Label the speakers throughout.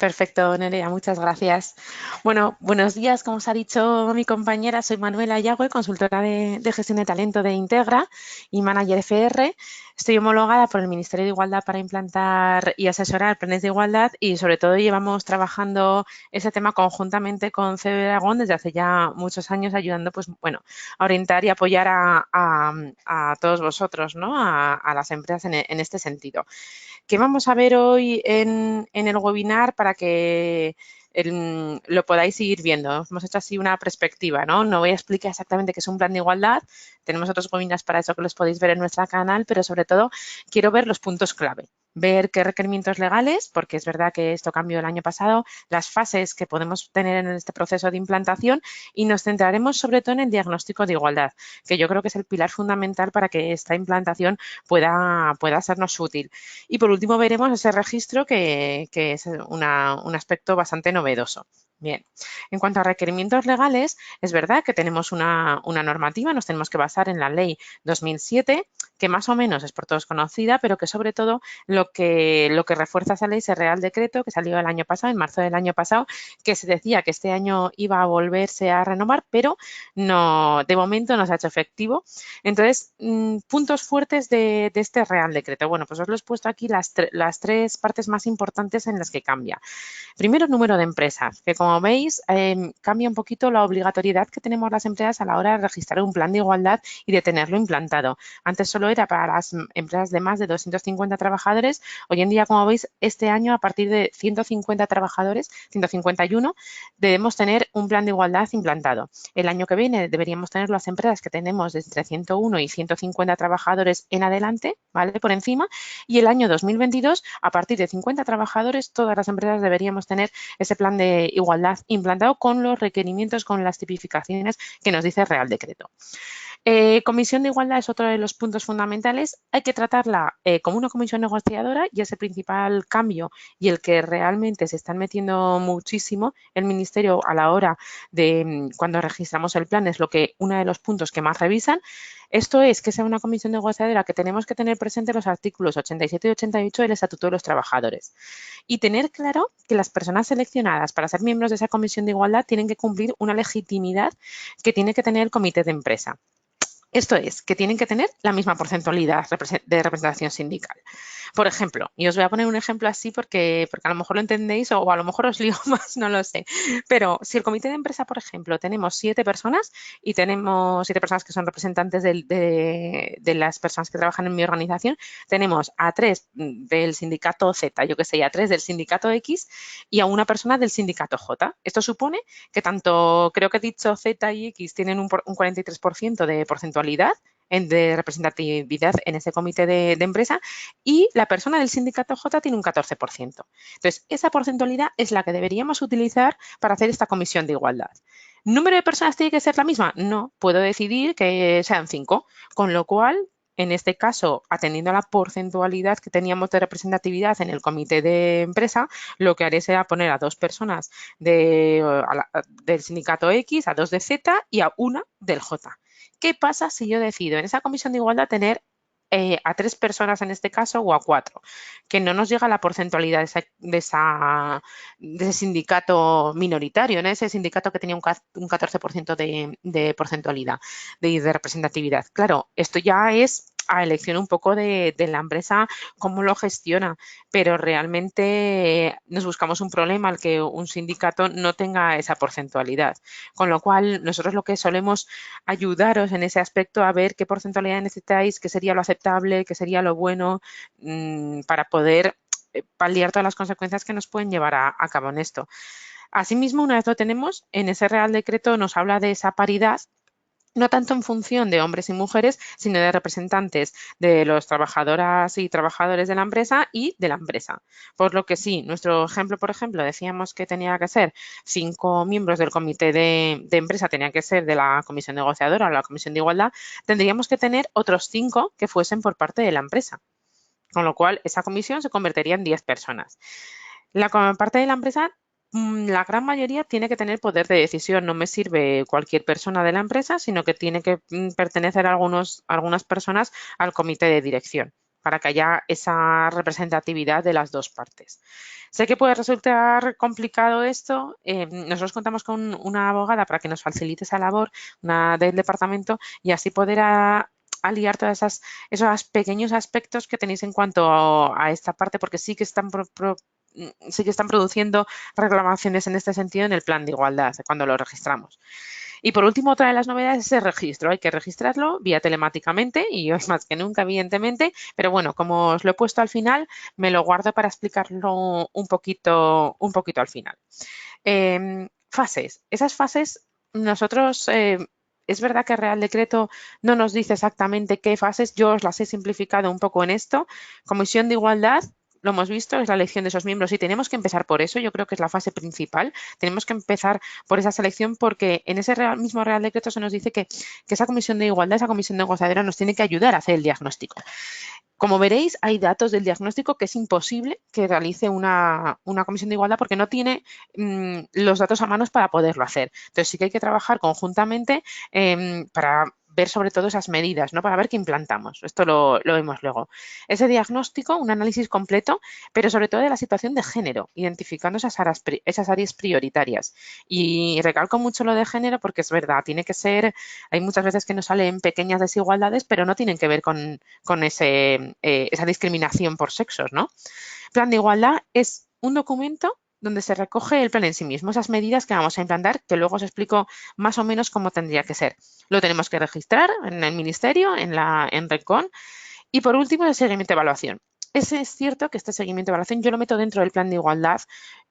Speaker 1: Perfecto, Nerea, muchas gracias. Bueno, buenos días, como os ha dicho mi compañera, soy Manuela Yagüe, consultora de gestión de talento de Integra y manager FR. Estoy homologada por el Ministerio de Igualdad para implantar y asesorar planes de igualdad y sobre todo llevamos trabajando ese tema conjuntamente con CB Aragón desde hace ya muchos años ayudando pues, bueno, a orientar y apoyar a todos vosotros, ¿no? A las empresas en este sentido. ¿Qué vamos a ver hoy en el webinar para que lo podáis seguir viendo? Hemos hecho así una perspectiva, ¿no? No voy a explicar exactamente qué es un plan de igualdad. Tenemos otros webinars para eso que los podéis ver en nuestro canal, pero sobre todo quiero ver los puntos clave. Ver qué requerimientos legales, porque es verdad que esto cambió el año pasado, las fases que podemos tener en este proceso de implantación y nos centraremos sobre todo en el diagnóstico de igualdad, que yo creo que es el pilar fundamental para que esta implantación pueda sernos útil. Y por último veremos ese registro que es un aspecto bastante novedoso. Bien, en cuanto a requerimientos legales, es verdad que tenemos una normativa, nos tenemos que basar en la ley 2007, que más o menos es por todos conocida, pero que sobre todo lo que refuerza esa ley es el Real Decreto que salió el año pasado, en marzo del año pasado, que se decía que este año iba a volverse a renovar, pero no, de momento no se ha hecho efectivo. Entonces, puntos fuertes de este Real Decreto. Bueno, pues os lo he puesto aquí las tres partes más importantes en las que cambia. Primero, número de empresas, que como veis cambia un poquito la obligatoriedad que tenemos las empresas a la hora de registrar un plan de igualdad y de tenerlo implantado. Antes solo era para las empresas de más de 250 trabajadores. Hoy en día, como veis, este año a partir de 150 trabajadores, 151, debemos tener un plan de igualdad implantado. El año que viene deberíamos tener las empresas que tenemos de entre 101 y 150 trabajadores en adelante, ¿vale? Por encima. Y el año 2022, a partir de 50 trabajadores, todas las empresas deberíamos tener ese plan de igualdad implantado con los requerimientos, con las tipificaciones que nos dice el Real Decreto. Comisión de igualdad es otro de los puntos fundamentales. Hay que tratarla como una comisión negociadora y es el principal cambio y el que realmente se están metiendo muchísimo el Ministerio a la hora de cuando registramos el plan, es uno de los puntos que más revisan. Esto es que sea una comisión negociadora que tenemos que tener presente los artículos 87 y 88 del Estatuto de los Trabajadores y tener claro que las personas seleccionadas para ser miembros de esa comisión de igualdad tienen que cumplir una legitimidad que tiene que tener el comité de empresa. Esto es, que tienen que tener la misma porcentualidad de representación sindical. Por ejemplo, y os voy a poner un ejemplo así porque a lo mejor lo entendéis o a lo mejor os lío más, no lo sé. Pero si el comité de empresa, por ejemplo, tenemos 7 personas y tenemos 7 personas que son representantes de las personas que trabajan en mi organización, tenemos a 3 del sindicato Z, yo que sé, y a 3 del sindicato X y a una persona del sindicato J. Esto supone que tanto, creo que he dicho Z y X, tienen un 43% de porcentualidad de representatividad en ese comité de empresa y la persona del sindicato J tiene un 14%. Entonces, esa porcentualidad es la que deberíamos utilizar para hacer esta comisión de igualdad. ¿Número de personas tiene que ser la misma? No, puedo decidir que sean 5, con lo cual en este caso, atendiendo a la porcentualidad que teníamos de representatividad en el comité de empresa, lo que haré será poner a 2 personas del sindicato X, a 2 de Z y a una del J. ¿Qué pasa si yo decido en esa comisión de igualdad tener a 3 personas en este caso o a 4? Que no nos llega la porcentualidad de ese sindicato minoritario, ¿no? Ese sindicato que tenía un 14% de porcentualidad, de representatividad. Claro, esto ya es a elección un poco de la empresa cómo lo gestiona, pero realmente nos buscamos un problema al que un sindicato no tenga esa porcentualidad. Con lo cual, nosotros lo que solemos ayudaros en ese aspecto a ver qué porcentualidad necesitáis, qué sería lo aceptable, qué sería lo bueno para poder paliar todas las consecuencias que nos pueden llevar a cabo en esto. Asimismo, una vez lo tenemos, en ese Real Decreto nos habla de esa paridad no tanto en función de hombres y mujeres, sino de representantes de los trabajadoras y trabajadores de la empresa y de la empresa. Por lo que sí, nuestro ejemplo, por ejemplo, decíamos que tenía que ser 5 miembros del comité de empresa, tenía que ser de la comisión negociadora o la comisión de igualdad, tendríamos que tener otros 5 que fuesen por parte de la empresa. Con lo cual, esa comisión se convertiría en 10 personas. La parte de la empresa, la gran mayoría tiene que tener poder de decisión. No me sirve cualquier persona de la empresa, sino que tiene que pertenecer algunas personas al comité de dirección. para que haya esa representatividad de las dos partes. Sé que puede resultar complicado esto. Nosotros contamos con una abogada para que nos facilite esa labor, una del departamento, y así poder aliar todos esos pequeños aspectos que tenéis en cuanto a esta parte, porque sí que están sí que están produciendo reclamaciones en este sentido en el plan de igualdad cuando lo registramos. Y por último, otra de las novedades es el registro. Hay que registrarlo vía telemáticamente y hoy más que nunca, evidentemente, pero bueno, como os lo he puesto al final, me lo guardo para explicarlo un poquito al final. Fases. Esas fases nosotros... es verdad que el Real Decreto no nos dice exactamente qué fases, yo os las he simplificado un poco en esto. Comisión de Igualdad, lo hemos visto, es la elección de esos miembros y tenemos que empezar por eso, yo creo que es la fase principal. Tenemos que empezar por esa selección porque en ese mismo Real Decreto se nos dice que esa Comisión de Igualdad, esa Comisión negociadora nos tiene que ayudar a hacer el diagnóstico. Como veréis, hay datos del diagnóstico que es imposible que realice una comisión de igualdad porque no tiene los datos a manos para poderlo hacer. Entonces sí que hay que trabajar conjuntamente para ver sobre todo esas medidas, ¿no? Para ver qué implantamos. Esto lo vemos luego. Ese diagnóstico, un análisis completo, pero sobre todo de la situación de género, identificando esas áreas prioritarias. Y recalco mucho lo de género porque es verdad, tiene que ser, hay muchas veces que nos salen pequeñas desigualdades, pero no tienen que ver con esa discriminación por sexos, ¿no? Plan de igualdad es un documento donde se recoge el plan en sí mismo, esas medidas que vamos a implantar, que luego os explico más o menos cómo tendría que ser. Lo tenemos que registrar en el Ministerio, en RECON, y por último, el seguimiento de evaluación. Es cierto que este seguimiento de evaluación yo lo meto dentro del plan de igualdad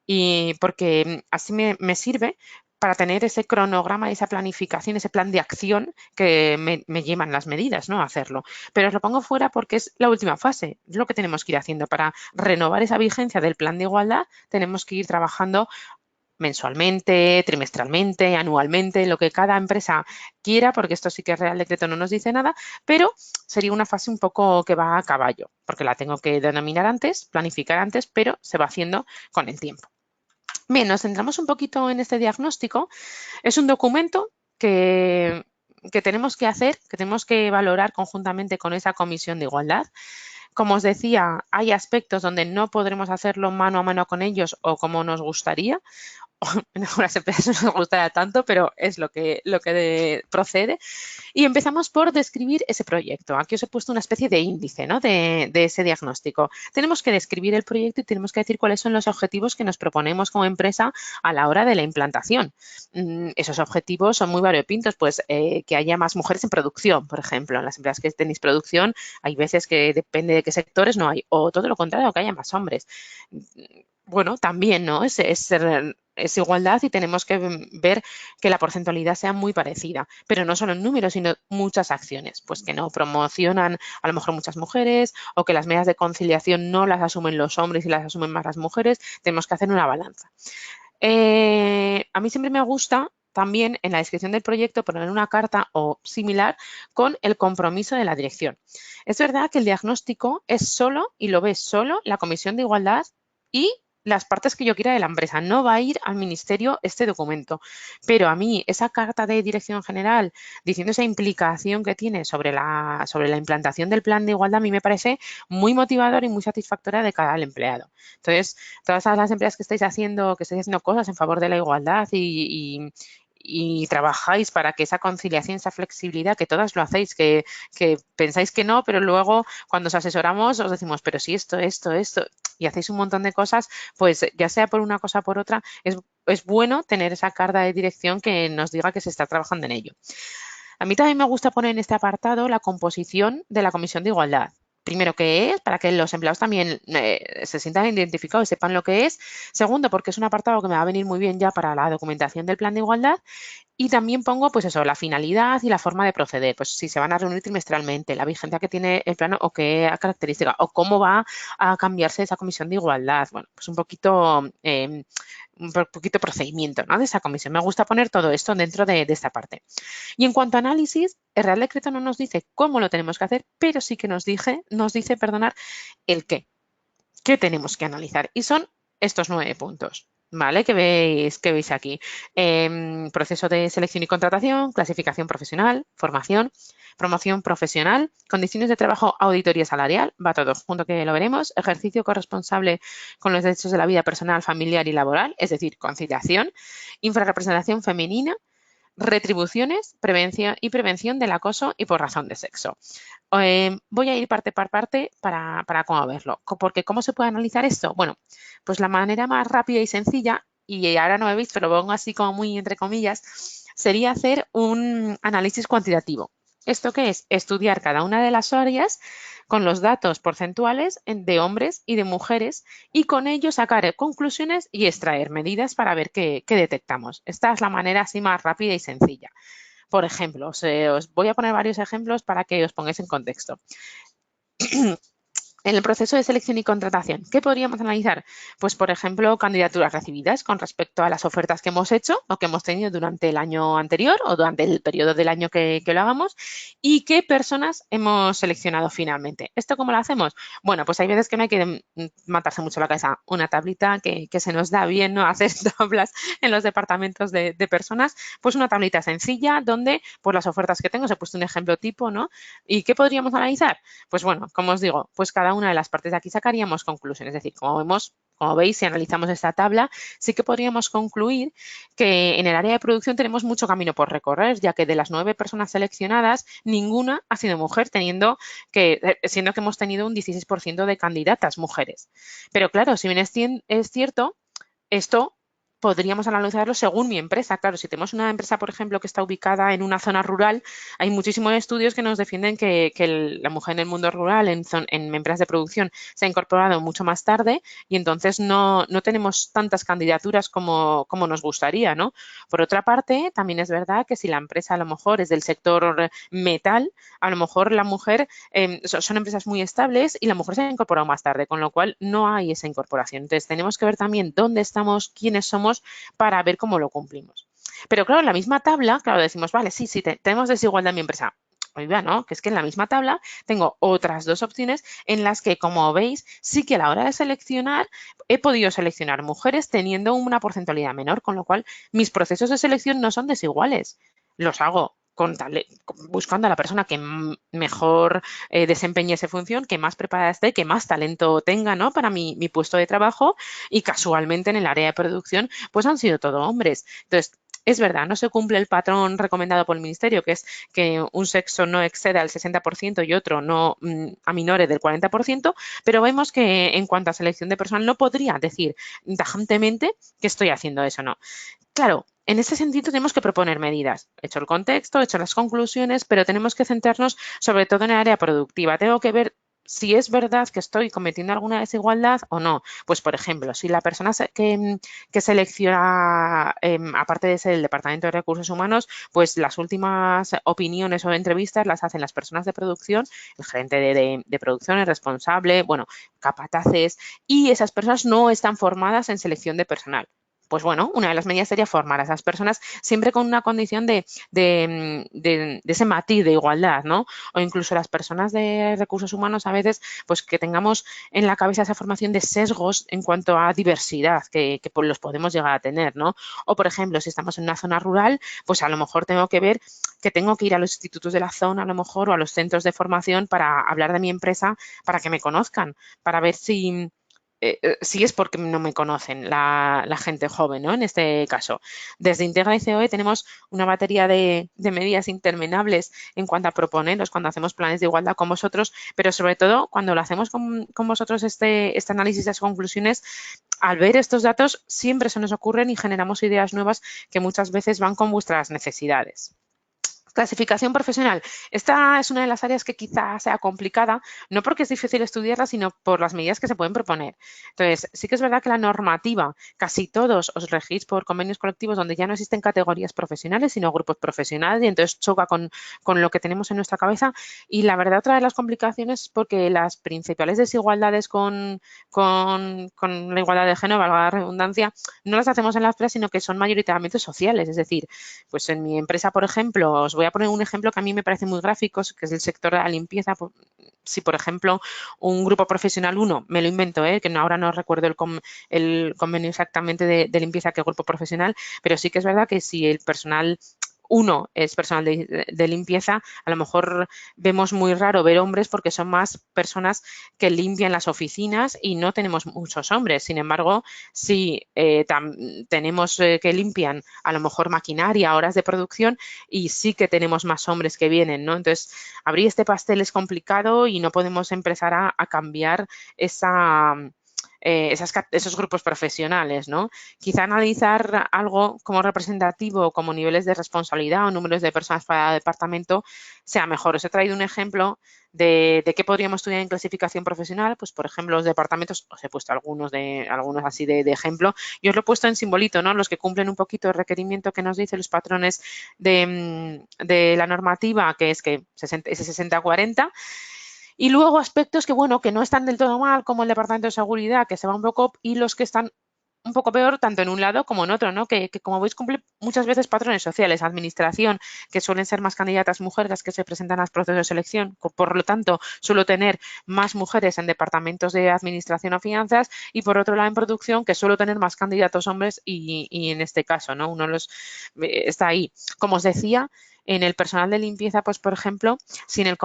Speaker 1: y porque así me sirve para tener ese cronograma, esa planificación, ese plan de acción que me llevan las medidas, ¿no? A hacerlo. Pero os lo pongo fuera porque es la última fase, es lo que tenemos que ir haciendo. Para renovar esa vigencia del plan de igualdad tenemos que ir trabajando mensualmente, trimestralmente, anualmente, lo que cada empresa quiera, porque esto sí que el Real Decreto no nos dice nada, pero sería una fase un poco que va a caballo, porque la tengo que denominar antes, planificar antes, pero se va haciendo con el tiempo. Bien, nos centramos un poquito en este diagnóstico. Es un documento que tenemos que hacer, que tenemos que valorar conjuntamente con esa comisión de igualdad. Como os decía, hay aspectos donde no podremos hacerlo mano a mano con ellos o como nos gustaría, en algunas empresas no nos gustará tanto, pero es lo que procede. Y empezamos por describir ese proyecto. Aquí os he puesto una especie de índice, ¿no? de ese diagnóstico. Tenemos que describir el proyecto y tenemos que decir cuáles son los objetivos que nos proponemos como empresa a la hora de la implantación. Esos objetivos son muy variopintos, pues que haya más mujeres en producción, por ejemplo. En las empresas que tenéis producción hay veces que depende de qué sectores no hay, o todo lo contrario, que haya más hombres. Bueno, también, ¿no? Es igualdad y tenemos que ver que la porcentualidad sea muy parecida, pero no solo en números, sino muchas acciones, pues que no promocionan a lo mejor muchas mujeres o que las medidas de conciliación no las asumen los hombres y las asumen más las mujeres, tenemos que hacer una balanza. A mí siempre me gusta también en la descripción del proyecto poner una carta o similar con el compromiso de la dirección. Es verdad que el diagnóstico es solo y lo ve solo la Comisión de Igualdad y las partes que yo quiera de la empresa. No va a ir al ministerio este documento. Pero a mí esa carta de dirección general diciendo esa implicación que tiene sobre la implantación del plan de igualdad a mí me parece muy motivador y muy satisfactoria de cara al empleado. Entonces, todas las empresas que estáis haciendo cosas en favor de la igualdad y trabajáis para que esa conciliación, esa flexibilidad, que todas lo hacéis, que pensáis que no, pero luego cuando os asesoramos os decimos, pero sí esto, y hacéis un montón de cosas, pues ya sea por una cosa o por otra, es bueno tener esa carta de dirección que nos diga que se está trabajando en ello. A mí también me gusta poner en este apartado la composición de la Comisión de Igualdad. Primero, ¿qué es? Para que los empleados también se sientan identificados y sepan lo que es. Segundo, porque es un apartado que me va a venir muy bien ya para la documentación del plan de igualdad. Y también pongo, pues eso, la finalidad y la forma de proceder. Pues si se van a reunir trimestralmente, la vigencia que tiene el plano o qué característica, o cómo va a cambiarse esa comisión de igualdad. Bueno, pues un poquito procedimiento, ¿no? De esa comisión. Me gusta poner todo esto dentro de esta parte. Y en cuanto a análisis, el Real Decreto no nos dice cómo lo tenemos que hacer, pero sí que nos dice, el qué. ¿Qué tenemos que analizar? Y son estos 9 puntos. ¿vale? Que veis aquí. Proceso de selección y contratación, clasificación profesional, formación, promoción profesional, condiciones de trabajo, auditoría salarial, va todo junto que lo veremos, ejercicio corresponsable con los derechos de la vida personal, familiar y laboral, es decir, conciliación, infrarrepresentación femenina, retribuciones, prevención del acoso y por razón de sexo. Voy a ir parte por parte para cómo verlo. Porque ¿cómo se puede analizar esto? Bueno, pues la manera más rápida y sencilla, y ahora no me veis, pero lo pongo así como muy entre comillas, sería hacer un análisis cuantitativo. ¿Esto qué es? Estudiar cada una de las áreas con los datos porcentuales de hombres y de mujeres y con ello sacar conclusiones y extraer medidas para ver qué detectamos. Esta es la manera así más rápida y sencilla. Por ejemplo, os voy a poner varios ejemplos para que os pongáis en contexto. En el proceso de selección y contratación, ¿qué podríamos analizar? Pues, por ejemplo, candidaturas recibidas con respecto a las ofertas que hemos hecho o que hemos tenido durante el año anterior o durante el periodo del año que lo hagamos y qué personas hemos seleccionado finalmente. ¿Esto cómo lo hacemos? Bueno, pues hay veces que no hay que matarse mucho la cabeza. Una tablita que se nos da bien, ¿no? Hacer tablas en los departamentos de personas, pues una tablita sencilla donde, pues las ofertas que tengo, os he puesto un ejemplo tipo, ¿no? ¿Y qué podríamos analizar? Pues bueno, como os digo, pues cada una de las partes de aquí sacaríamos conclusiones. Es decir, como veis, si analizamos esta tabla, sí que podríamos concluir que en el área de producción tenemos mucho camino por recorrer, ya que de las 9 personas seleccionadas, ninguna ha sido mujer, siendo que hemos tenido un 16% de candidatas mujeres. Pero claro, si bien es cierto, esto podríamos analizarlo según mi empresa. Claro, si tenemos una empresa, por ejemplo, que está ubicada en una zona rural, hay muchísimos estudios que nos defienden que la mujer en el mundo rural, en empresas de producción, se ha incorporado mucho más tarde y entonces no tenemos tantas candidaturas como nos gustaría, ¿no? Por otra parte, también es verdad que si la empresa a lo mejor es del sector metal, a lo mejor la mujer, son empresas muy estables y la mujer se ha incorporado más tarde, con lo cual no hay esa incorporación. Entonces, tenemos que ver también dónde estamos, quiénes somos, para ver cómo lo cumplimos. Pero claro, en la misma tabla, claro, decimos, vale, sí, tenemos desigualdad en mi empresa. Oiga, ¿no? Que es que en la misma tabla tengo otras dos opciones en las que, como veis, sí que a la hora de seleccionar he podido seleccionar mujeres teniendo una porcentualidad menor, con lo cual mis procesos de selección no son desiguales. Los hago buscando a la persona que mejor desempeñe esa función, que más preparada esté, que más talento tenga, ¿no? Para mi puesto de trabajo y casualmente en el área de producción pues han sido todo hombres. Entonces, es verdad, no se cumple el patrón recomendado por el Ministerio, que es que un sexo no exceda el 60% y otro no aminore del 40%, pero vemos que en cuanto a selección de personal no podría decir tajantemente que estoy haciendo eso, ¿no? Claro, en ese sentido tenemos que proponer medidas. He hecho el contexto, he hecho las conclusiones, pero tenemos que centrarnos sobre todo en el área productiva. Tengo que ver si es verdad que estoy cometiendo alguna desigualdad o no. Pues, por ejemplo, si la persona que selecciona, aparte de ser el Departamento de Recursos Humanos, pues las últimas opiniones o entrevistas las hacen las personas de producción, el gerente de producción, el responsable, bueno, capataces, y esas personas no están formadas en selección de personal. Pues bueno, una de las medidas sería formar a esas personas siempre con una condición de ese matiz de igualdad, ¿no? O incluso las personas de recursos humanos a veces, pues que tengamos en la cabeza esa formación de sesgos en cuanto a diversidad que pues, los podemos llegar a tener, ¿no? O, por ejemplo, si estamos en una zona rural, pues a lo mejor tengo que ver que tengo que ir a los institutos de la zona, a lo mejor, o a los centros de formación para hablar de mi empresa, para que me conozcan, para ver si es porque no me conocen la gente joven, ¿no? En este caso. Desde Integra y COE tenemos una batería de medidas interminables en cuanto a proponeros cuando hacemos planes de igualdad con vosotros, pero sobre todo cuando lo hacemos con vosotros este análisis de las conclusiones, al ver estos datos siempre se nos ocurren y generamos ideas nuevas que muchas veces van con vuestras necesidades. Clasificación profesional. Esta es una de las áreas que quizás sea complicada, no porque es difícil estudiarla, sino por las medidas que se pueden proponer. Entonces, sí que es verdad que la normativa, casi todos os regís por convenios colectivos donde ya no existen categorías profesionales, sino grupos profesionales, y entonces choca con lo que tenemos en nuestra cabeza. Y la verdad, otra de las complicaciones es porque las principales desigualdades con la igualdad de género, valga la redundancia, no las hacemos en las empresas, sino que son mayoritariamente sociales. Es decir, pues en mi empresa, por ejemplo, os voy voy a poner un ejemplo que a mí me parece muy gráfico, que es el sector de la limpieza. Si, por ejemplo, un grupo profesional 1, me lo invento, que ahora no recuerdo el convenio exactamente de limpieza que grupo profesional, pero sí que es verdad que si el personal 1 es personal de limpieza, a lo mejor vemos muy raro ver hombres porque son más personas que limpian las oficinas y no tenemos muchos hombres. Sin embargo, si tenemos que limpian a lo mejor maquinaria, horas de producción, y sí que tenemos más hombres que vienen, ¿no? Entonces, abrir este pastel es complicado y no podemos empezar a cambiar esos grupos profesionales, ¿no? Quizá analizar algo como representativo, como niveles de responsabilidad o números de personas para departamento sea mejor. Os he traído un ejemplo de qué podríamos estudiar en clasificación profesional. Pues, por ejemplo, los departamentos, os he puesto algunos así de ejemplo, y os lo he puesto en simbolito, ¿no? Los que cumplen un poquito el requerimiento que nos dicen los patrones de la normativa, que es que ese 60-40. Y luego aspectos que, bueno, que no están del todo mal, como el Departamento de Seguridad, que se va un poco, y los que están un poco peor tanto en un lado como en otro, ¿no? Que como veis cumple muchas veces patrones sociales, administración, que suelen ser más candidatas mujeres las que se presentan a los procesos de selección, por lo tanto suelo tener más mujeres en departamentos de administración o finanzas, y por otro lado en producción, que suelo tener más candidatos hombres y en este caso, ¿no? Uno está ahí. Como os decía, en el personal de limpieza, pues por ejemplo, si en el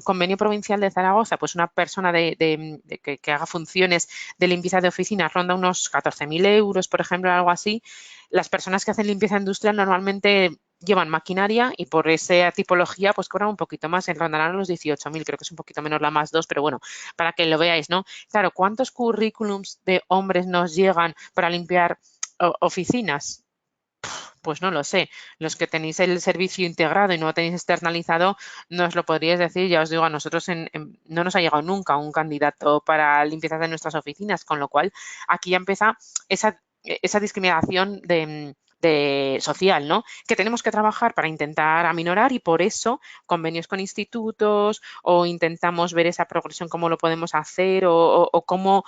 Speaker 1: convenio provincial de Zaragoza, pues una persona que haga funciones de limpieza de oficinas ronda unos 14.000 euros, por ejemplo, algo así, las personas que hacen limpieza industrial normalmente llevan maquinaria y por esa tipología pues cobran un poquito más, rondarán los 18.000, creo que es un poquito menos la más 2, pero bueno, para que lo veáis, ¿no? Claro, ¿cuántos currículums de hombres nos llegan para limpiar oficinas? Pues no lo sé. Los que tenéis el servicio integrado y no lo tenéis externalizado, no os lo podríais decir. Ya os digo, a nosotros no nos ha llegado nunca un candidato para limpieza de nuestras oficinas, con lo cual aquí ya empieza esa discriminación de social, ¿no? Que tenemos que trabajar para intentar aminorar, y por eso convenios con institutos o intentamos ver esa progresión, cómo lo podemos hacer o cómo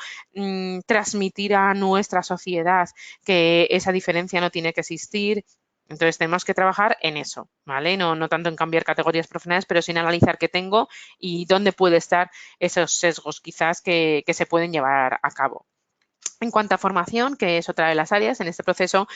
Speaker 1: transmitir a nuestra sociedad que esa diferencia no tiene que existir. Entonces tenemos que trabajar en eso, ¿vale? No tanto en cambiar categorías profesionales, pero sí en analizar qué tengo y dónde puede estar esos sesgos quizás que se pueden llevar a cabo. En cuanto a formación, que es otra de las áreas, en este proceso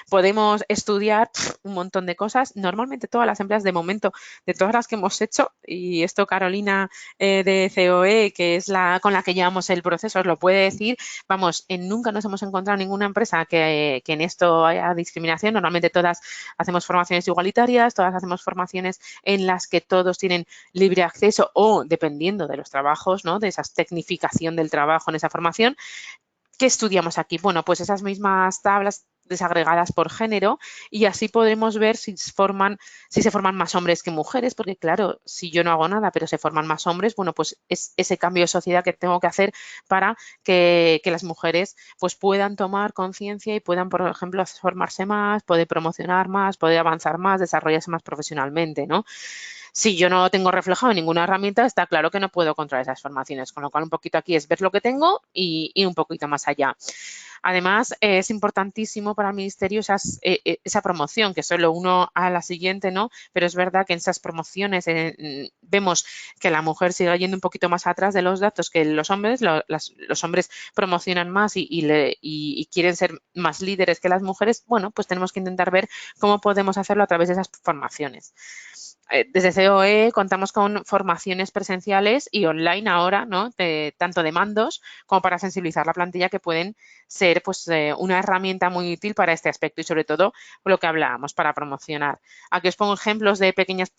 Speaker 1: podemos estudiar un montón de cosas. Normalmente todas las empresas, de momento, de todas las que hemos hecho, y esto Carolina de COE, que es con la que llevamos el proceso, os lo puede decir, vamos, nunca nos hemos encontrado ninguna empresa que en esto haya discriminación. Normalmente todas hacemos formaciones igualitarias, todas hacemos formaciones en las que todos tienen libre acceso o, dependiendo de los trabajos, ¿no? De esa tecnificación del trabajo en esa formación. ¿Qué estudiamos aquí? Bueno, pues esas mismas tablas desagregadas por género, y así podremos ver si se forman más hombres que mujeres, porque claro, si yo no hago nada pero se forman más hombres, bueno, pues es ese cambio de sociedad que tengo que hacer para que las mujeres pues puedan tomar conciencia y puedan, por ejemplo, formarse más, poder promocionar más, poder avanzar más, desarrollarse más profesionalmente, ¿no? Si yo no lo tengo reflejado en ninguna herramienta, está claro que no puedo controlar esas formaciones, con lo cual un poquito aquí es ver lo que tengo y ir un poquito más allá. Además, es importantísimo para el Ministerio esa promoción, que solo uno a la siguiente, ¿no? Pero es verdad que en esas promociones vemos que la mujer sigue yendo un poquito más atrás de los datos que los hombres. Los hombres promocionan más y quieren ser más líderes que las mujeres. Bueno, pues tenemos que intentar ver cómo podemos hacerlo a través de esas formaciones. Desde COE contamos con formaciones presenciales y online ahora, ¿no? Tanto de mandos como para sensibilizar la plantilla, que pueden ser pues una herramienta muy útil para este aspecto y sobre todo lo que hablábamos, para promocionar. Aquí os pongo ejemplos de pequeñas,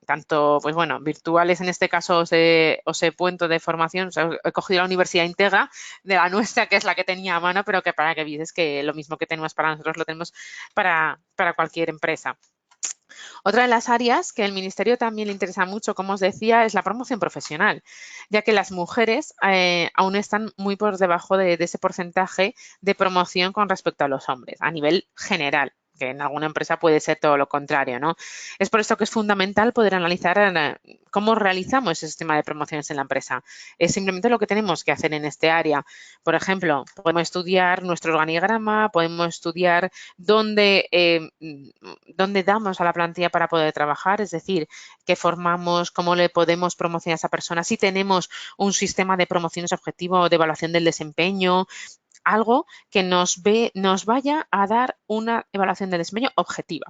Speaker 1: tanto pues bueno, virtuales. En este caso os he puesto de formación. O sea, he cogido la Universidad Integra de la nuestra, que es la que tenía a mano, pero que para que veáis que lo mismo que tenemos para nosotros lo tenemos para cualquier empresa. Otra de las áreas que al Ministerio también le interesa mucho, como os decía, es la promoción profesional, ya que las mujeres aún están muy por debajo de ese porcentaje de promoción con respecto a los hombres, a nivel general. que en alguna empresa puede ser todo lo contrario, ¿no? Es por esto que es fundamental poder analizar cómo realizamos ese sistema de promociones en la empresa. Es simplemente lo que tenemos que hacer en este área. Por ejemplo, podemos estudiar nuestro organigrama, podemos estudiar dónde damos a la plantilla para poder trabajar, es decir, qué formamos, cómo le podemos promocionar a esa persona, si tenemos un sistema de promociones objetivo, de evaluación del desempeño, algo que nos vaya a dar una evaluación del desempeño objetiva.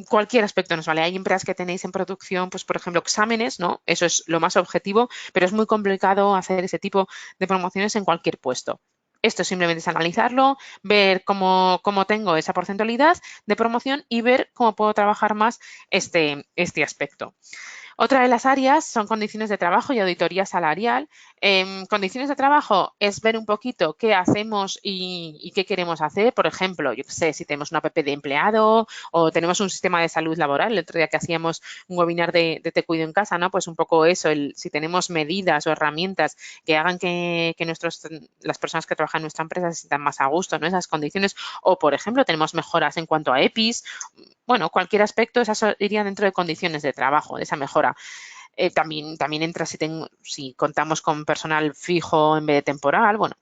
Speaker 1: Cualquier aspecto nos vale. Hay empresas que tenéis en producción, pues por ejemplo, exámenes, ¿no? Eso es lo más objetivo, pero es muy complicado hacer ese tipo de promociones en cualquier puesto. Esto simplemente es analizarlo, ver cómo tengo esa porcentualidad de promoción y ver cómo puedo trabajar más este aspecto. Otra de las áreas son condiciones de trabajo y auditoría salarial. Condiciones de trabajo es ver un poquito qué hacemos y qué queremos hacer. Por ejemplo, yo qué sé, si tenemos una APP de empleado o tenemos un sistema de salud laboral. El otro día que hacíamos un webinar de Te Cuido en Casa, ¿no? Pues un poco eso, si tenemos medidas o herramientas que hagan que las personas que trabajan en nuestra empresa se sientan más a gusto, ¿no? Esas condiciones. O, por ejemplo, tenemos mejoras en cuanto a EPIs. Bueno, cualquier aspecto, esas iría dentro de condiciones de trabajo, de esa mejora. También entra si contamos con personal fijo en vez de temporal, bueno,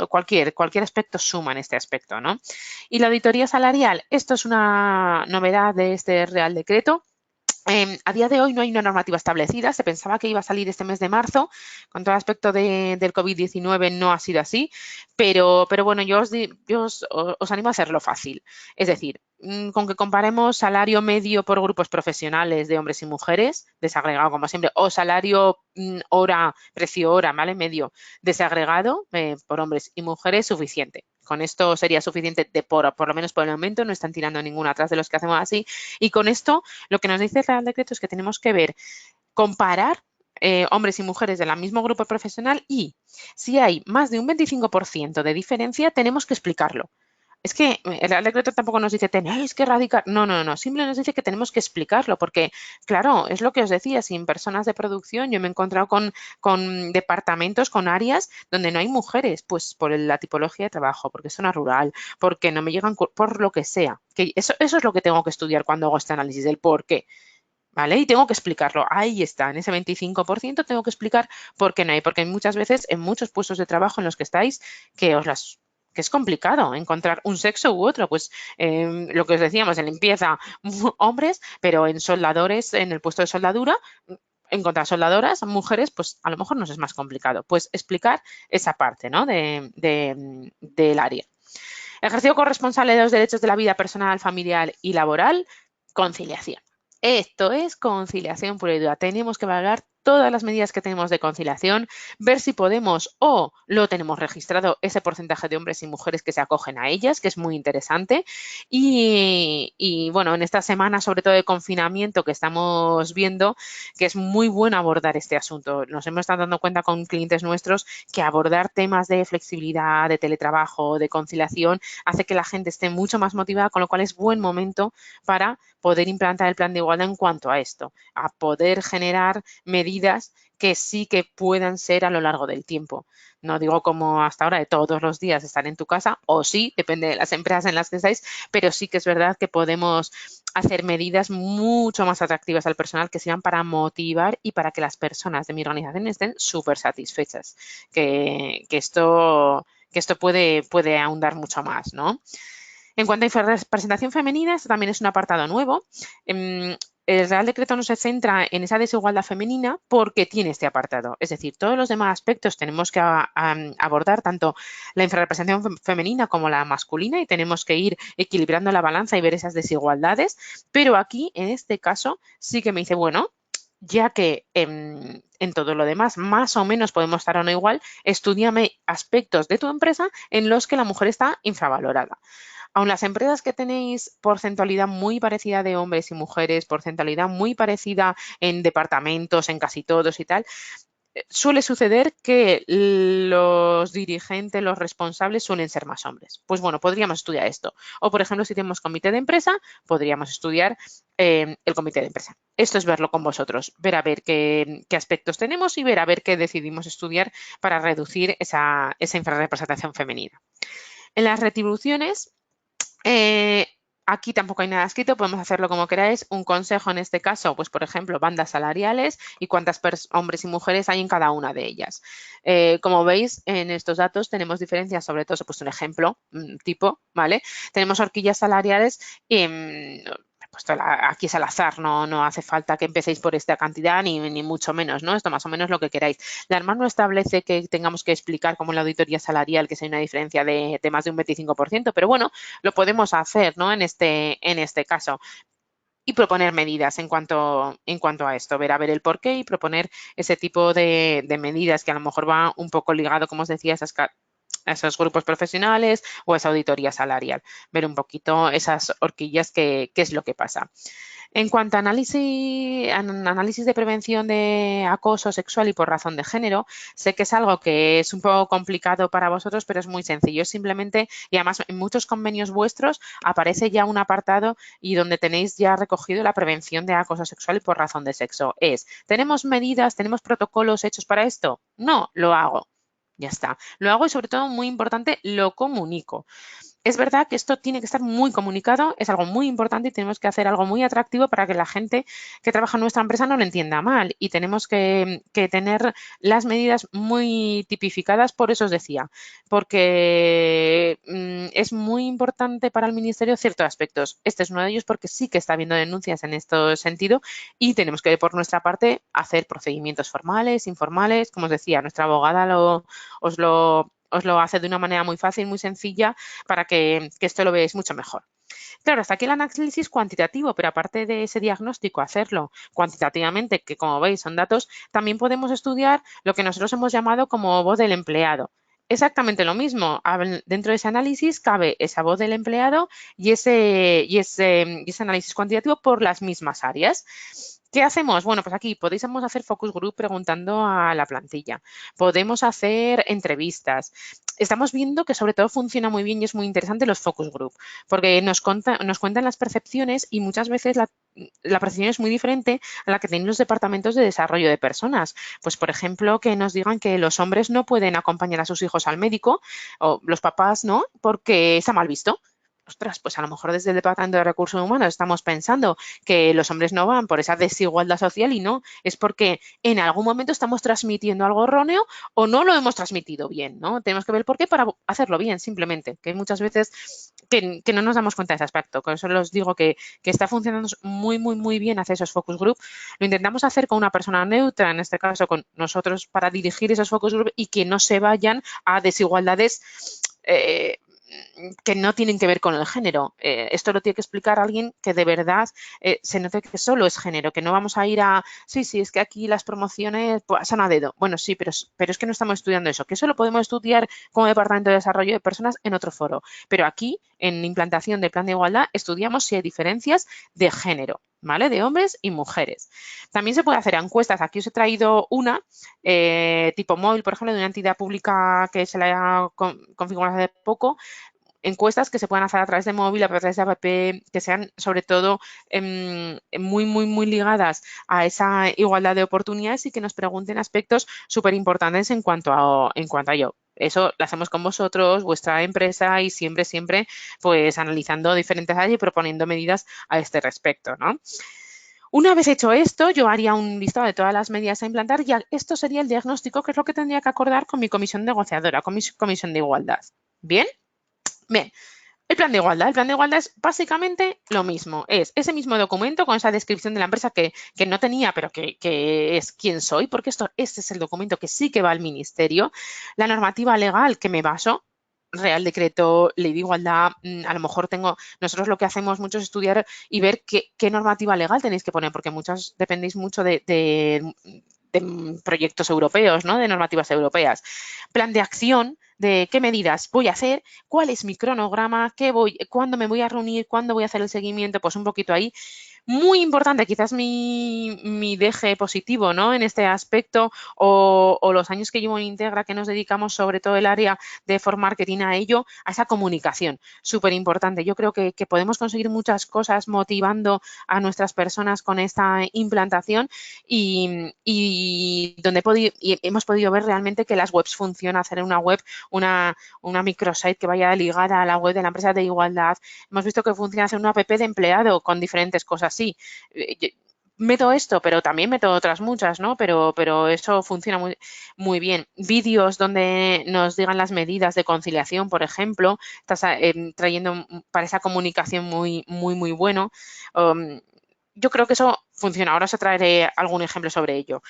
Speaker 1: cualquier aspecto suma en este aspecto, ¿no? Y la auditoría salarial, esto es una novedad de este Real Decreto. A día de hoy no hay una normativa establecida, se pensaba que iba a salir este mes de marzo, con todo el aspecto del COVID-19 no ha sido así, pero bueno, yo os animo a hacerlo fácil. Es decir, con que comparemos salario medio por grupos profesionales de hombres y mujeres, desagregado como siempre, o salario precio hora, ¿vale? Medio desagregado por hombres y mujeres, suficiente. Con esto sería suficiente por lo menos por el momento, no están tirando ninguna atrás de los que hacemos así. Y con esto lo que nos dice el Real Decreto es que tenemos que comparar hombres y mujeres del mismo grupo profesional y si hay más de un 25% de diferencia, tenemos que explicarlo. Es que el Real Decreto tampoco nos dice tenéis que erradicar. No, simplemente nos dice que tenemos que explicarlo porque, claro, es lo que os decía, sin personas de producción yo me he encontrado con departamentos, con áreas donde no hay mujeres, pues por la tipología de trabajo, porque es zona rural, porque no me llegan, por lo que sea. Que eso es lo que tengo que estudiar cuando hago este análisis, del por qué. ¿Vale? Y tengo que explicarlo. Ahí está, en ese 25% tengo que explicar por qué no hay, porque hay muchas veces en muchos puestos de trabajo en los que estáis que es complicado encontrar un sexo u otro, pues lo que os decíamos, en limpieza hombres, pero en soldadores, en el puesto de soldadura, encontrar soldadoras, mujeres, pues a lo mejor nos es más complicado. Pues explicar esa parte, ¿no? Del área. Ejercicio corresponsable de los derechos de la vida personal, familiar y laboral, conciliación. Esto es conciliación pura y dura. Tenemos que valorar todas las medidas que tenemos de conciliación, ver si podemos o lo tenemos registrado ese porcentaje de hombres y mujeres que se acogen a ellas, que es muy interesante. Y bueno, en esta semana, sobre todo de confinamiento que estamos viendo, que es muy bueno abordar este asunto. Nos hemos estado dando cuenta con clientes nuestros que abordar temas de flexibilidad, de teletrabajo, de conciliación, hace que la gente esté mucho más motivada, con lo cual es buen momento para poder implantar el plan de igualdad en cuanto a esto, a poder generar medidas que sí que puedan ser a lo largo del tiempo. No digo como hasta ahora de todos los días estar en tu casa, o sí, depende de las empresas en las que estáis, pero sí que es verdad que podemos hacer medidas mucho más atractivas al personal que sirvan para motivar y para que las personas de mi organización estén súper satisfechas. Que esto puede ahondar mucho más, ¿no? En cuanto a representación femenina, esto también es un apartado nuevo. El Real Decreto no se centra en esa desigualdad femenina porque tiene este apartado. Es decir, todos los demás aspectos tenemos que abordar tanto la infrarrepresentación femenina como la masculina y tenemos que ir equilibrando la balanza y ver esas desigualdades. Pero aquí, en este caso, sí que me dice, bueno, ya que en todo lo demás más o menos podemos estar o no igual, estúdiame aspectos de tu empresa en los que la mujer está infravalorada. Aun las empresas que tenéis porcentualidad muy parecida de hombres y mujeres, porcentualidad muy parecida en departamentos, en casi todos y tal, suele suceder que los dirigentes, los responsables suelen ser más hombres. Pues bueno, podríamos estudiar esto. O, por ejemplo, si tenemos comité de empresa, podríamos estudiar el comité de empresa. Esto es verlo con vosotros, ver a ver qué aspectos tenemos y ver a ver qué decidimos estudiar para reducir esa infrarrepresentación femenina. En las retribuciones, Aquí tampoco hay nada escrito, podemos hacerlo como queráis. Un consejo en este caso, pues por ejemplo, bandas salariales y cuántas hombres y mujeres hay en cada una de ellas. Como veis, en estos datos tenemos diferencias, sobre todo, he puesto un ejemplo tipo, ¿vale? Tenemos horquillas salariales y puesto aquí es al azar, no hace falta que empecéis por esta cantidad ni mucho menos, ¿no? Esto más o menos lo que queráis. La norma no establece que tengamos que explicar como en la auditoría salarial que si hay una diferencia de más de un 25%, pero bueno, lo podemos hacer, ¿no? En este caso. Y proponer medidas en cuanto a esto, ver el porqué y proponer ese tipo de medidas que a lo mejor va un poco ligado, como os decía, a esos grupos profesionales o a esa auditoría salarial. Ver un poquito esas horquillas, qué es lo que pasa. En cuanto a análisis de prevención de acoso sexual y por razón de género, sé que es algo que es un poco complicado para vosotros, pero es muy sencillo. Es simplemente, y además en muchos convenios vuestros aparece ya un apartado y donde tenéis ya recogido la prevención de acoso sexual y por razón de sexo. ¿Tenemos medidas, tenemos protocolos hechos para esto? No, lo hago. Ya está. Lo hago y sobre todo, muy importante, lo comunico. Es verdad que esto tiene que estar muy comunicado, es algo muy importante y tenemos que hacer algo muy atractivo para que la gente que trabaja en nuestra empresa no lo entienda mal y tenemos que tener las medidas muy tipificadas, por eso os decía, porque es muy importante para el Ministerio ciertos aspectos. Este es uno de ellos porque sí que está habiendo denuncias en este sentido y tenemos que, por nuestra parte, hacer procedimientos formales, informales, como os decía, nuestra abogada os lo hace de una manera muy fácil, muy sencilla, para que esto lo veáis mucho mejor. Claro, hasta aquí el análisis cuantitativo, pero aparte de ese diagnóstico, hacerlo cuantitativamente, que como veis son datos, también podemos estudiar lo que nosotros hemos llamado como voz del empleado. Exactamente lo mismo. Dentro de ese análisis cabe esa voz del empleado y ese análisis cuantitativo por las mismas áreas. ¿Qué hacemos? Bueno, pues aquí podemos hacer focus group preguntando a la plantilla. Podemos hacer entrevistas. Estamos viendo que sobre todo funciona muy bien y es muy interesante los focus group, porque nos cuentan las percepciones y muchas veces la percepción es muy diferente a la que tienen los departamentos de desarrollo de personas. Pues, por ejemplo, que nos digan que los hombres no pueden acompañar a sus hijos al médico o los papás no, porque está mal visto. Ostras, pues a lo mejor desde el Departamento de Recursos Humanos estamos pensando que los hombres no van por esa desigualdad social y no, es porque en algún momento estamos transmitiendo algo erróneo o no lo hemos transmitido bien, ¿no? Tenemos que ver el por qué para hacerlo bien, simplemente, que hay muchas veces que no nos damos cuenta de ese aspecto. Con eso os digo que está funcionando muy, muy, muy bien hacer esos focus group. Lo intentamos hacer con una persona neutra, en este caso con nosotros, para dirigir esos focus group y que no se vayan a desigualdades que no tienen que ver con el género. Esto lo tiene que explicar alguien que de verdad se note que solo es género, que no vamos a ir a, sí, es que aquí las promociones pasan a dedo. Bueno, sí, pero es que no estamos estudiando eso, que eso lo podemos estudiar como Departamento de Desarrollo de Personas en otro foro. Pero aquí, en implantación del plan de igualdad, estudiamos si hay diferencias de género, ¿vale? De hombres y mujeres. También se puede hacer encuestas. Aquí os he traído una, tipo móvil, por ejemplo, de una entidad pública que se la ha configurado hace poco, encuestas que se puedan hacer a través de móvil, a través de app, que sean sobre todo muy, muy, muy ligadas a esa igualdad de oportunidades y que nos pregunten aspectos súper importantes en cuanto a ello. Eso lo hacemos con vosotros, vuestra empresa y siempre, pues analizando diferentes áreas y proponiendo medidas a este respecto, ¿no? Una vez hecho esto, yo haría un listado de todas las medidas a implantar y esto sería el diagnóstico, que es lo que tendría que acordar con mi comisión negociadora, con mi comisión de igualdad. ¿Bien? Bien, el plan de igualdad. El plan de igualdad es básicamente lo mismo. Es ese mismo documento con esa descripción de la empresa que no tenía, pero que es quién soy, porque este es el documento que sí que va al ministerio. La normativa legal que me baso, Real Decreto, Ley de Igualdad, a lo mejor nosotros lo que hacemos mucho es estudiar y ver qué normativa legal tenéis que poner, porque muchas dependéis mucho de proyectos europeos, ¿no? De normativas europeas. Plan de acción, de qué medidas voy a hacer, cuál es mi cronograma, cuándo me voy a reunir, cuándo voy a hacer el seguimiento, pues un poquito ahí. Muy importante, quizás mi deje positivo, ¿no? En este aspecto o los años que llevo en Integra, que nos dedicamos sobre todo el área de for marketing a ello, a esa comunicación, súper importante. Yo creo que podemos conseguir muchas cosas motivando a nuestras personas con esta implantación y donde hemos podido ver realmente que las webs funcionan, hacer una web, una microsite que vaya ligada a la web de la empresa de igualdad. Hemos visto que funciona hacer una app de empleado con diferentes cosas. Sí, meto esto, pero también meto otras muchas, ¿no? Pero eso funciona muy bien. Vídeos donde nos digan las medidas de conciliación, por ejemplo, estás trayendo para esa comunicación muy bueno. Yo creo que eso funciona. Ahora os traeré algún ejemplo sobre ello.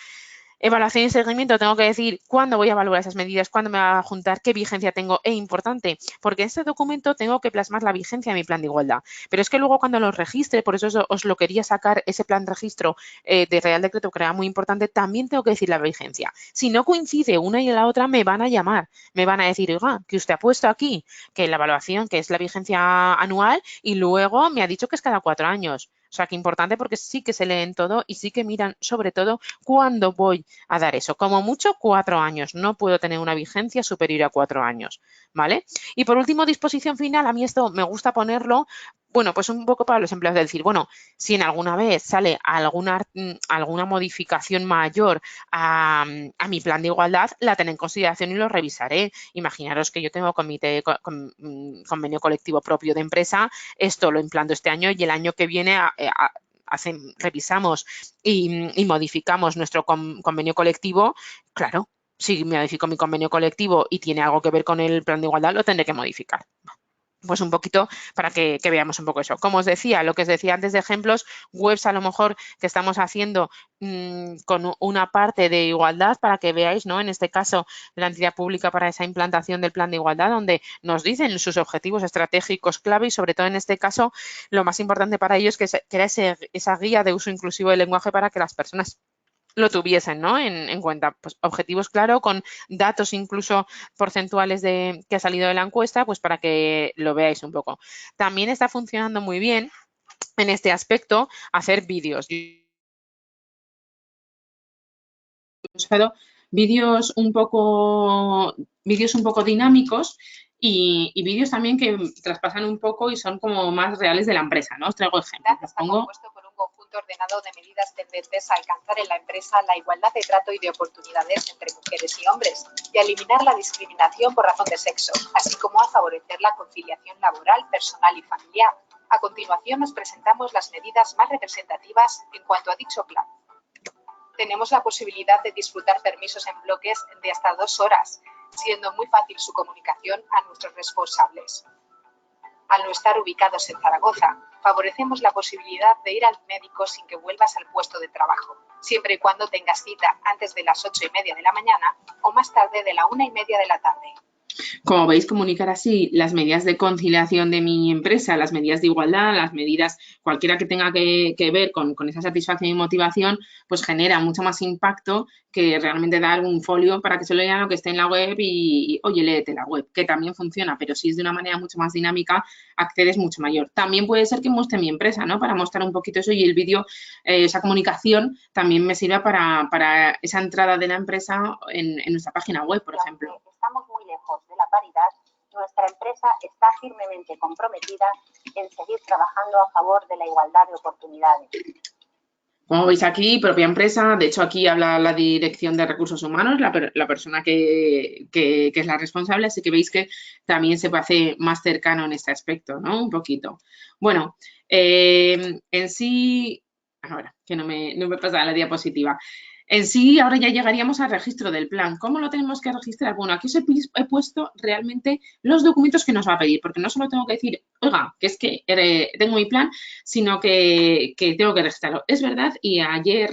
Speaker 1: Evaluación y seguimiento, tengo que decir cuándo voy a evaluar esas medidas, cuándo me va a juntar, qué vigencia tengo, es importante, porque en este documento tengo que plasmar la vigencia de mi plan de igualdad. Pero es que luego cuando lo registre, por eso os lo quería sacar, ese plan de registro de Real Decreto, que era muy importante, también tengo que decir la vigencia. Si no coincide una y la otra, me van a llamar, me van a decir, oiga, que usted ha puesto aquí que la evaluación, que es la vigencia anual, y luego me ha dicho que es cada 4 años. O sea, que importante porque sí que se leen todo y sí que miran sobre todo cuándo voy a dar eso. Como mucho 4 años. No puedo tener una vigencia superior a 4 años. ¿Vale? Y por último, disposición final. A mí esto me gusta ponerlo, bueno, pues un poco para los empleados de decir, bueno, si en alguna vez sale alguna modificación mayor a mi plan de igualdad, la tendré en consideración y lo revisaré. Imaginaros que yo tengo convenio colectivo propio de empresa, esto lo implanto este año y el año que viene revisamos y modificamos nuestro convenio colectivo, claro, si modifico mi convenio colectivo y tiene algo que ver con el plan de igualdad, lo tendré que modificar. Pues un poquito para que veamos un poco eso. Como os decía, lo que os decía antes de ejemplos, webs a lo mejor que estamos haciendo con una parte de igualdad para que veáis, ¿no? En este caso, la entidad pública para esa implantación del plan de igualdad, donde nos dicen sus objetivos estratégicos clave y sobre todo en este caso, lo más importante para ellos que era esa guía de uso inclusivo del lenguaje para que las personas lo tuviesen, ¿no? en cuenta. Pues objetivos, claro, con datos incluso porcentuales que ha salido de la encuesta, pues para que lo veáis un poco. También está funcionando muy bien en este aspecto hacer vídeos. He usado vídeos un poco dinámicos y vídeos también que traspasan un poco y son como más reales de la empresa, ¿no? Os traigo ejemplos.
Speaker 2: Está compuesto por un conjunto ordenado de medidas tendentes a alcanzar en la empresa la igualdad de trato y de oportunidades entre mujeres y hombres y a eliminar la discriminación por razón de sexo, así como a favorecer la conciliación laboral, personal y familiar. A continuación nos presentamos las medidas más representativas en cuanto a dicho plan. Tenemos la posibilidad de disfrutar permisos en bloques de hasta 2 horas, siendo muy fácil su comunicación a nuestros responsables. Al no estar ubicados en Zaragoza, favorecemos la posibilidad de ir al médico sin que vuelvas al puesto de trabajo, siempre y cuando tengas cita antes de las 8:30 de la mañana o más tarde de la 1:30 de la tarde.
Speaker 1: Como veis, comunicar así las medidas de conciliación de mi empresa, las medidas de igualdad, las medidas, cualquiera que tenga que ver con esa satisfacción y motivación, pues genera mucho más impacto que realmente dar un folio para que se lean lo que esté en la web y oye, léete la web, que también funciona, pero si es de una manera mucho más dinámica, accedes mucho mayor. También puede ser que muestre mi empresa, ¿no? Para mostrar un poquito eso y el vídeo, esa comunicación también me sirva para esa entrada de la empresa en nuestra página web, por ejemplo.
Speaker 2: Estamos muy lejos de la paridad. Nuestra empresa está firmemente comprometida en seguir trabajando a favor de la igualdad de oportunidades.
Speaker 1: Como veis aquí, propia empresa, de hecho aquí habla la Dirección de Recursos Humanos, la persona que es la responsable, así que veis que también se hace más cercano en este aspecto, ¿no? Un poquito. Bueno, en sí, ahora que no me pasa la diapositiva. En sí, ahora ya llegaríamos al registro del plan. ¿Cómo lo tenemos que registrar? Bueno, aquí os he puesto realmente los documentos que nos va a pedir, porque no solo tengo que decir, oiga, que es que tengo mi plan, sino que tengo que registrarlo. Es verdad, y antes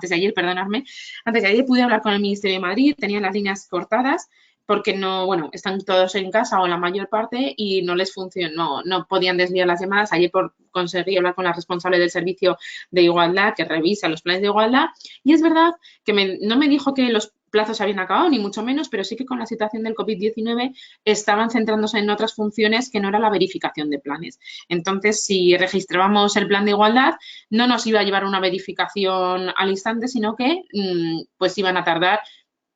Speaker 1: de ayer, perdonadme, antes de ayer pude hablar con el Ministerio de Madrid, tenían las líneas cortadas, porque no, bueno, están todos en casa o la mayor parte y no les funcionó, no podían desviar las llamadas. Ayer conseguí hablar con la responsable del servicio de igualdad que revisa los planes de igualdad y es verdad que no me dijo que plazos se habían acabado, ni mucho menos, pero sí que con la situación del COVID-19 estaban centrándose en otras funciones que no era la verificación de planes. Entonces, si registrábamos el plan de igualdad, no nos iba a llevar una verificación al instante, sino que pues iban a tardar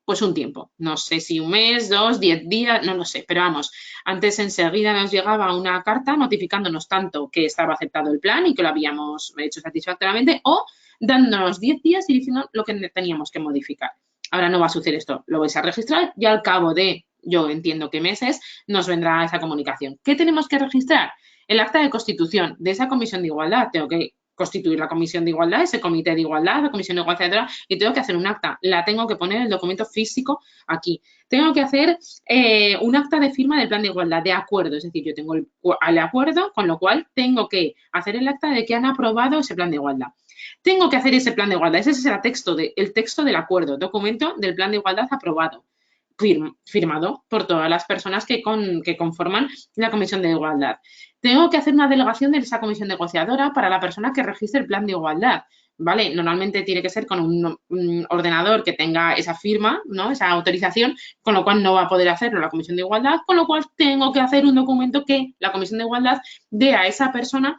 Speaker 1: pues un tiempo, no sé si un mes, 2, 10 días, no lo sé, pero vamos, antes enseguida nos llegaba una carta notificándonos tanto que estaba aceptado el plan y que lo habíamos hecho satisfactoriamente o dándonos 10 días y diciendo lo que teníamos que modificar. Ahora no va a suceder esto, lo vais a registrar y al cabo de, yo entiendo que meses, nos vendrá esa comunicación. ¿Qué tenemos que registrar? El acta de constitución de esa comisión de igualdad. Tengo que constituir la comisión de igualdad, ese comité de igualdad, la comisión de igualdad, etcétera, y tengo que hacer un acta. La tengo que poner el documento físico aquí. Tengo que hacer un acta de firma del plan de igualdad, de acuerdo, es decir, yo tengo el acuerdo, con lo cual tengo que hacer el acta de que han aprobado ese plan de igualdad. Tengo que hacer ese plan de igualdad, ese es el texto del acuerdo, documento del plan de igualdad aprobado, firmado por todas las personas que conforman la comisión de igualdad. Tengo que hacer una delegación de esa comisión negociadora para la persona que registre el plan de igualdad, ¿vale? Normalmente tiene que ser con un ordenador que tenga esa firma, ¿no? Esa autorización, con lo cual no va a poder hacerlo la comisión de igualdad, con lo cual tengo que hacer un documento que la comisión de igualdad dé a esa persona,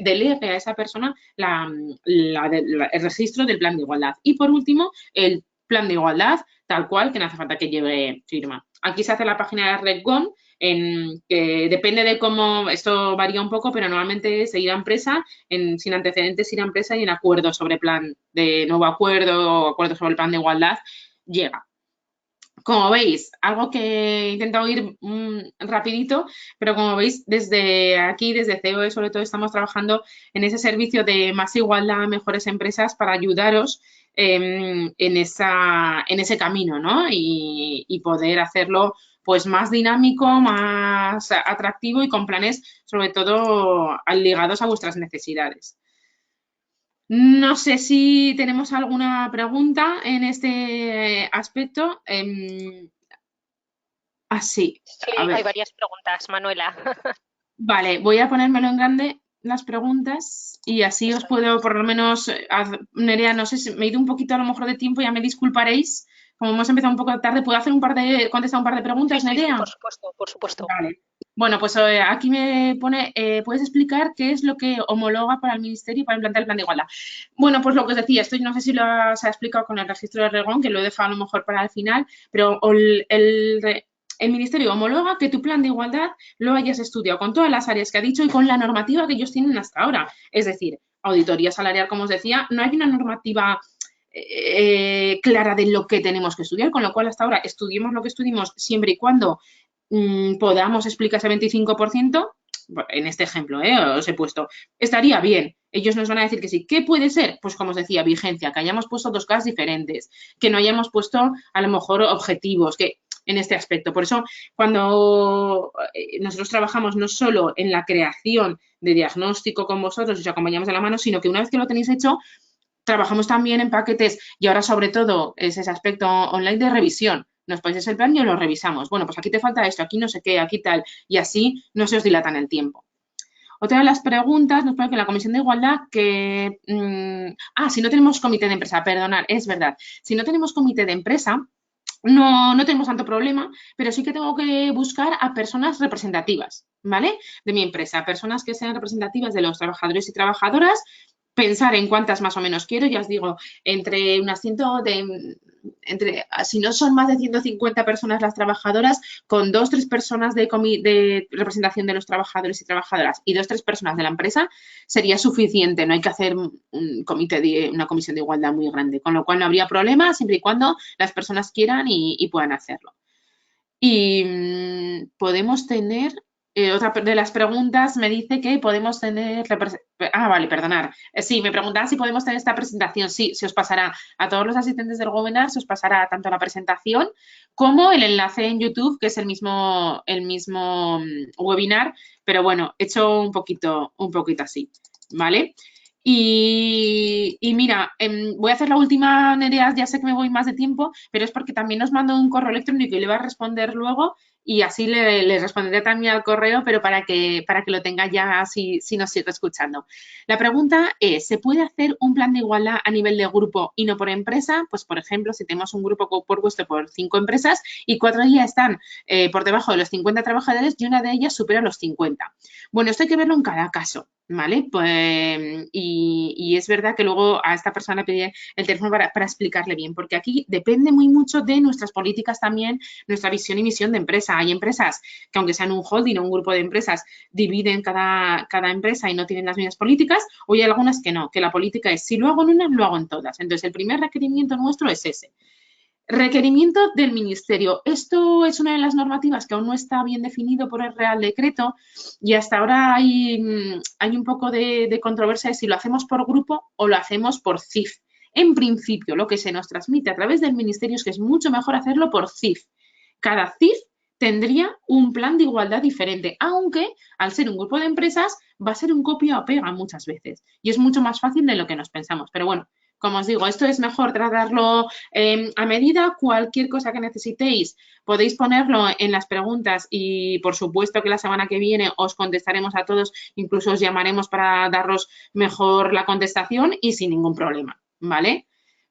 Speaker 1: delegue a esa persona el registro del plan de igualdad. Y por último, el plan de igualdad tal cual, que no hace falta que lleve firma. Aquí se hace la página de RedGon, que depende de cómo, esto varía un poco, pero normalmente es ir a empresa, sin antecedentes ir a empresa y en acuerdo sobre plan de nuevo acuerdo o acuerdo sobre el plan de igualdad, llega. Como veis, algo que he intentado ir rapidito, pero como veis, desde aquí, desde COE, sobre todo, estamos trabajando en ese servicio de más igualdad, mejores empresas para ayudaros en ese camino, ¿no? Y poder hacerlo pues más dinámico, más atractivo y con planes, sobre todo, ligados a vuestras necesidades. No sé si tenemos alguna pregunta en este aspecto.
Speaker 3: Sí,
Speaker 1: a ver.
Speaker 3: hay varias preguntas, Manuela.
Speaker 1: Vale, voy a ponérmelo en grande las preguntas y así os puedo por lo menos, Nerea, no sé si me he ido un poquito a lo mejor de tiempo, ya me disculparéis. Como hemos empezado un poco tarde, ¿puedo hacer contestar un par de preguntas,
Speaker 3: Sí,
Speaker 1: Nerea?
Speaker 3: por supuesto, por supuesto.
Speaker 1: Vale. Bueno, pues aquí me pone, ¿puedes explicar qué es lo que homologa para el Ministerio para implantar el plan de igualdad? Bueno, pues lo que os decía, esto no sé si se ha explicado con el registro de REGON, que lo he dejado a lo mejor para el final, pero el Ministerio homologa que tu plan de igualdad lo hayas estudiado con todas las áreas que ha dicho y con la normativa que ellos tienen hasta ahora. Es decir, auditoría salarial, como os decía, no hay una normativa clara de lo que tenemos que estudiar, con lo cual hasta ahora estudiemos lo que estudiemos siempre y cuando podamos explicar ese 25%, en este ejemplo, os he puesto, estaría bien. Ellos nos van a decir que sí. ¿Qué puede ser? Pues como os decía, vigencia, que hayamos puesto dos cosas diferentes, que no hayamos puesto a lo mejor objetivos, que en este aspecto. Por eso, cuando nosotros trabajamos no solo en la creación de diagnóstico con vosotros, os acompañamos de la mano, sino que una vez que lo tenéis hecho, trabajamos también en paquetes y ahora sobre todo es ese aspecto online de revisión. Nos ponéis el plan y lo revisamos. Bueno, pues aquí te falta esto, aquí no sé qué, aquí tal, y así no se os dilatan el tiempo. Otra de las preguntas nos pone que la Comisión de Igualdad que... si no tenemos comité de empresa, perdonad, es verdad. Si no tenemos comité de empresa, no tenemos tanto problema, pero sí que tengo que buscar a personas representativas, ¿vale? De mi empresa, personas que sean representativas de los trabajadores y trabajadoras, pensar en cuántas más o menos quiero, ya os digo, entre unas si no son más de 150 personas las trabajadoras, con 2 o 3 personas de representación de los trabajadores y trabajadoras y 2 o 3 personas de la empresa sería suficiente, no hay que hacer una comisión de igualdad muy grande, con lo cual no habría problema siempre y cuando las personas quieran y puedan hacerlo. Y podemos tener... otra de las preguntas me dice que podemos tener... vale, perdonar. Sí, me preguntaba si podemos tener esta presentación. Sí, se os pasará a todos los asistentes del webinar, se os pasará tanto la presentación como el enlace en YouTube, que es el mismo webinar, pero bueno, hecho un poquito así, ¿vale? Y mira, voy a hacer la última, Nerea, ya sé que me voy más de tiempo, pero es porque también os mando un correo electrónico y le voy a responder luego y así le responderé también al correo, pero para que lo tenga ya si nos sigue escuchando. La pregunta es, ¿se puede hacer un plan de igualdad a nivel de grupo y no por empresa? Pues, por ejemplo, si tenemos un grupo compuesto por 5 empresas y 4 de ellas están por debajo de los 50 trabajadores y una de ellas supera los 50. Bueno, esto hay que verlo en cada caso, ¿vale? Pues, y es verdad que luego a esta persona le pedí el teléfono para explicarle bien, porque aquí depende muy mucho de nuestras políticas también, nuestra visión y misión de empresa. Hay empresas que, aunque sean un holding o un grupo de empresas, dividen cada empresa y no tienen las mismas políticas, o hay algunas que no, que la política es si lo hago en unas, lo hago en todas. Entonces, el primer requerimiento nuestro es ese. Requerimiento del Ministerio. Esto es una de las normativas que aún no está bien definido por el Real Decreto y hasta ahora hay un poco de controversia de si lo hacemos por grupo o lo hacemos por CIF. En principio, lo que se nos transmite a través del Ministerio es que es mucho mejor hacerlo por CIF. Cada CIF tendría un plan de igualdad diferente, aunque al ser un grupo de empresas va a ser un copia o pega muchas veces y es mucho más fácil de lo que nos pensamos. Pero bueno, como os digo, esto es mejor tratarlo a medida. Cualquier cosa que necesitéis podéis ponerlo en las preguntas y por supuesto que la semana que viene os contestaremos a todos, incluso os llamaremos para daros mejor la contestación y sin ningún problema, ¿vale?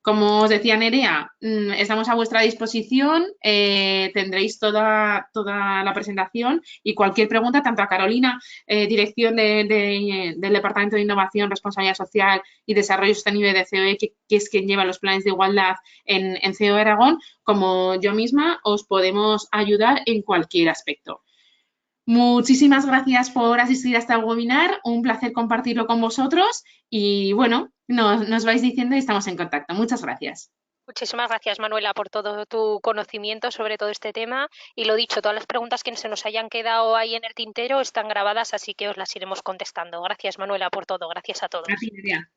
Speaker 1: Como os decía Nerea, estamos a vuestra disposición, tendréis toda la presentación y cualquier pregunta, tanto a Carolina, dirección del Departamento de Innovación, Responsabilidad Social y Desarrollo Sostenible de COE, que es quien lleva los planes de igualdad en COE Aragón, como yo misma, os podemos ayudar en cualquier aspecto. Muchísimas gracias por asistir a este webinar, un placer compartirlo con vosotros y bueno, nos vais diciendo y estamos en contacto. Muchas gracias.
Speaker 3: Muchísimas gracias, Manuela, por todo tu conocimiento sobre todo este tema. Y lo dicho, todas las preguntas que se nos hayan quedado ahí en el tintero están grabadas, así que os las iremos contestando. Gracias, Manuela, por todo. Gracias a todos.
Speaker 1: Gracias, Nerea.